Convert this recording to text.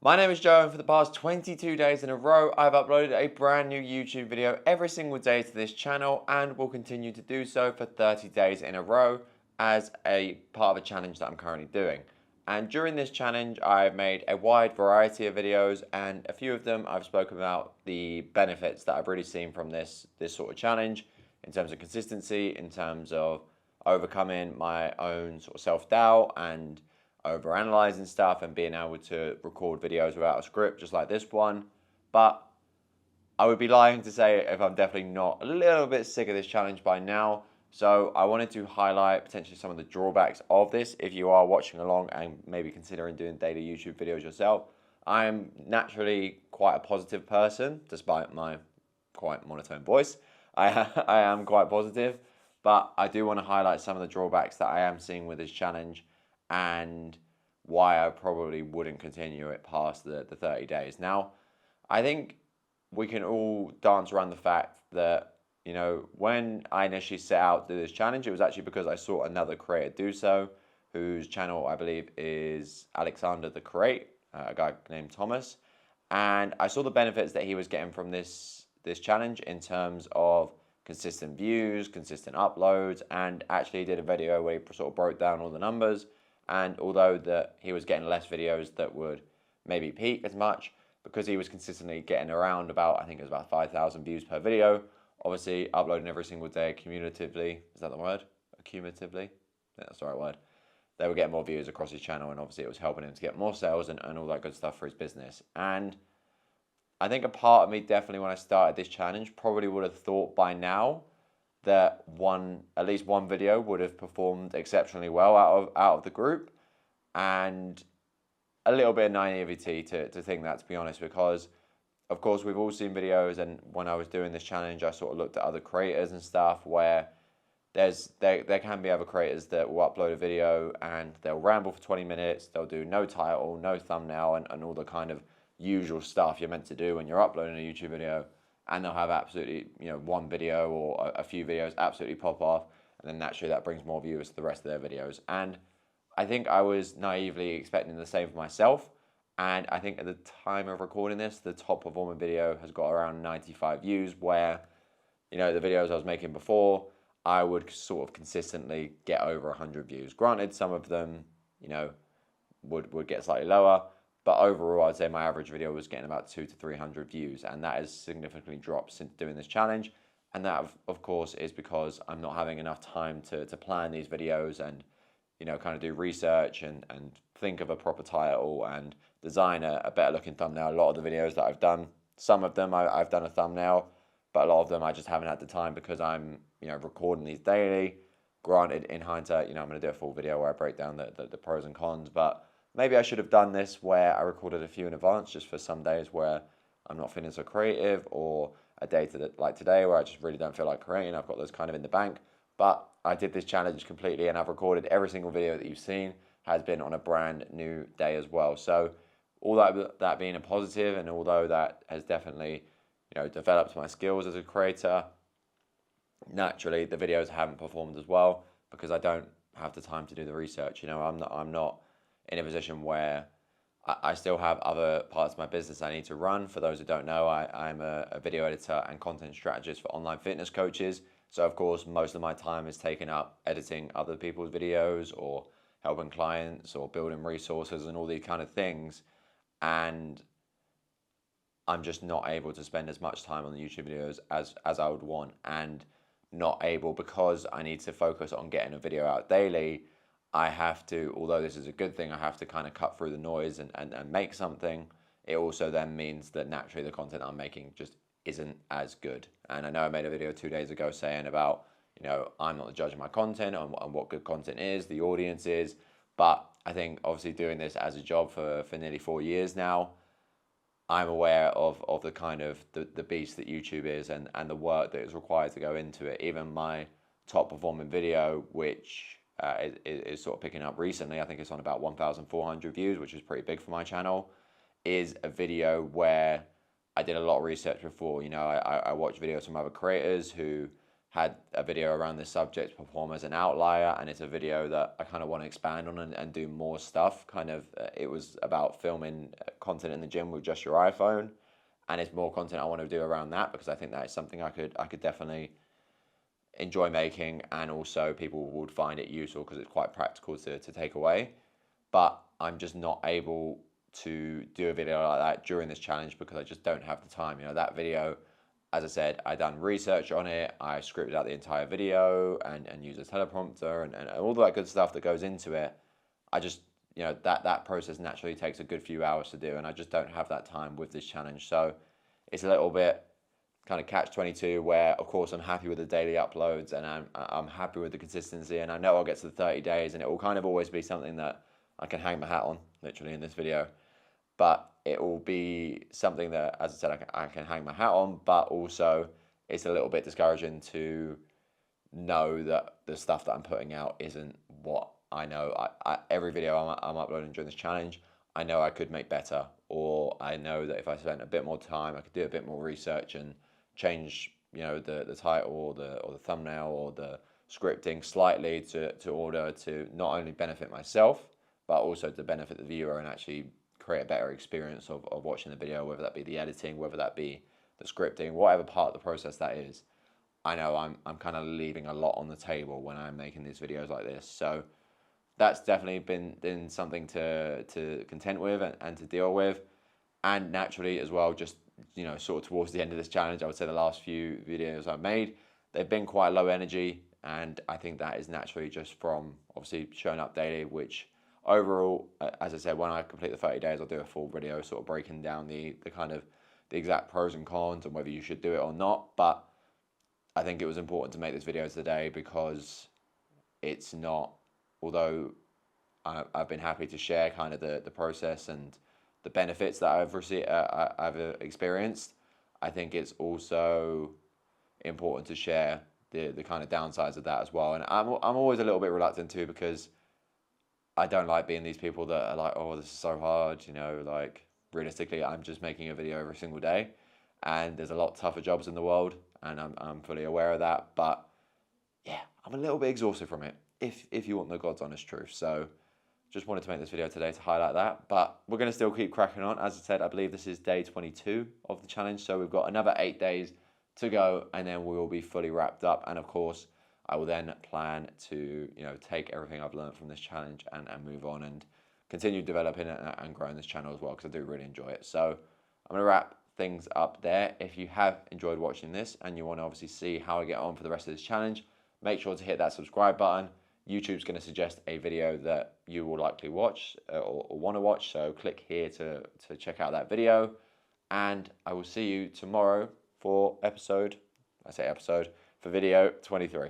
My name is Joe, and for the past 22 days in a row, I've uploaded a brand new YouTube video every single day to this channel and will continue to do so for 30 days in a row as a part of a challenge that I'm currently doing. And during this challenge, I've made a wide variety of videos, and a few of them I've spoken about the benefits that I've really seen from this sort of challenge in terms of consistency, in terms of overcoming my own sort of self-doubt and over analyzing stuff and being able to record videos without a script just like this one. But I would be lying to say if I'm definitely not a little bit sick of this challenge by now. So I wanted to highlight potentially some of the drawbacks of this if you are watching along and maybe considering doing daily YouTube videos yourself. I'm naturally quite a positive person despite my quite monotone voice. I am quite positive, but I do want to highlight some of the drawbacks that I am seeing with this challenge and why I probably wouldn't continue it past the 30 days. Now, I think we can all dance around the fact that, when I initially set out to do this challenge, it was actually because I saw another creator do so, whose channel I believe is Alexander the Create, a guy named Thomas. And I saw the benefits that he was getting from this challenge in terms of consistent views, consistent uploads, and actually did a video where he sort of broke down all the numbers. And although that he was getting less videos that would maybe peak as much, because he was consistently getting around about, I think it was about 5,000 views per video, obviously uploading every single day cumulatively, is that the word? Cumulatively? Yeah, that's the right word. They were getting more views across his channel, and obviously it was helping him to get more sales and all that good stuff for his business. And I think a part of me definitely when I started this challenge probably would have thought by now that at least one video would have performed exceptionally well out of the group, and a little bit of naivety to think that, to be honest, because of course we've all seen videos, and when I was doing this challenge I sort of looked at other creators and stuff where there can be other creators that will upload a video and they'll ramble for 20 minutes, they'll do no title, no thumbnail, and all the kind of usual stuff you're meant to do when you're uploading a YouTube video, and they'll have absolutely, one video or a few videos absolutely pop off, and then naturally that brings more viewers to the rest of their videos. And I think I was naively expecting the same for myself, and I think at the time of recording this, the top performing video has got around 95 views, where, the videos I was making before, I would sort of consistently get over 100 views. Granted, some of them, would get slightly lower, but overall, I'd say my average video was getting about 200 to 300 views, and that has significantly dropped since doing this challenge. And that, of course, is because I'm not having enough time to plan these videos and, kind of do research and think of a proper title and design a better looking thumbnail. A lot of the videos that I've done, some of them I've done a thumbnail, but a lot of them I just haven't had the time because I'm, recording these daily. Granted, in hindsight, I'm going to do a full video where I break down the pros and cons, but maybe I should have done this where I recorded a few in advance just for some days where I'm not feeling so creative, or a day like today where I just really don't feel like creating. I've got those kind of in the bank. But I did this challenge completely, and I've recorded every single video that you've seen has been on a brand new day as well. So all that being a positive, and although that has definitely, developed my skills as a creator, naturally the videos haven't performed as well because I don't have the time to do the research. I'm not in a position where I still have other parts of my business I need to run. For those who don't know, I'm a video editor and content strategist for online fitness coaches. So of course, most of my time is taken up editing other people's videos or helping clients or building resources and all these kind of things. And I'm just not able to spend as much time on the YouTube videos as I would want, and not able because I need to focus on getting a video out daily. I have to, although this is a good thing, I have to kind of cut through the noise and make something. It also then means that naturally the content I'm making just isn't as good. And I know I made a video 2 days ago saying about, I'm not the judge of my content and what good content is, the audience is. But I think obviously doing this as a job for nearly 4 years now, I'm aware of the kind of the beast that YouTube is, and the work that is required to go into it. Even my top performing video, which is sort of picking up recently, I think it's on about 1,400 views, which is pretty big for my channel, is a video where I did a lot of research before. I watched videos from other creators who had a video around this subject, perform as an outlier, and it's a video that I kind of want to expand on and do more stuff. It was about filming content in the gym with just your iPhone, and it's more content I want to do around that because I think that is something I could definitely enjoy making, and also people would find it useful because it's quite practical to take away. But I'm just not able to do a video like that during this challenge because I just don't have the time. That video, as I said, I done research on it, I scripted out the entire video and used a teleprompter and all that good stuff that goes into it. I just, that process naturally takes a good few hours to do, and I just don't have that time with this challenge. So it's a little bit kind of catch-22 where, of course, I'm happy with the daily uploads and I'm happy with the consistency, and I know I'll get to the 30 days and it will kind of always be something that I can hang my hat on, literally, in this video. But it will be something that, as I said, I can hang my hat on, but also it's a little bit discouraging to know that the stuff that I'm putting out isn't what I know. Every video I'm uploading during this challenge, I know I could make better, or I know that if I spent a bit more time, I could do a bit more research and change, the title or the thumbnail or the scripting slightly to order to not only benefit myself, but also to benefit the viewer and actually create a better experience of watching the video, whether that be the editing, whether that be the scripting, whatever part of the process that is. I know I'm kind of leaving a lot on the table when I'm making these videos like this. So that's definitely been something to contend with and to deal with. And naturally as well, just, sort of towards the end of this challenge, I would say the last few videos I've made, they've been quite low energy. And I think that is naturally just from obviously showing up daily, which overall, as I said, when I complete the 30 days, I'll do a full video sort of breaking down the exact pros and cons and whether you should do it or not. But I think it was important to make this video today because it's not, although I've been happy to share kind of the process and the benefits that I've experienced, I think it's also important to share the kind of downsides of that as well. And I'm always a little bit reluctant to, because I don't like being these people that are like, oh, this is so hard, like realistically, I'm just making a video every single day, and there's a lot tougher jobs in the world, and I'm fully aware of that. But yeah, I'm a little bit exhausted from it, if you want the God's honest truth. So just wanted to make this video today to highlight that. But we're going to still keep cracking on. As I said, I believe this is day 22 of the challenge, so we've got another 8 days to go, and then we will be fully wrapped up. And of course, I will then plan to take everything I've learned from this challenge and move on and continue developing it and growing this channel as well, because I do really enjoy it. So I'm going to wrap things up there. If you have enjoyed watching this and you want to obviously see how I get on for the rest of this challenge, make sure to hit that subscribe button. YouTube's going to suggest a video that you will likely watch or want to watch, so click here to check out that video. And I will see you tomorrow for video 23.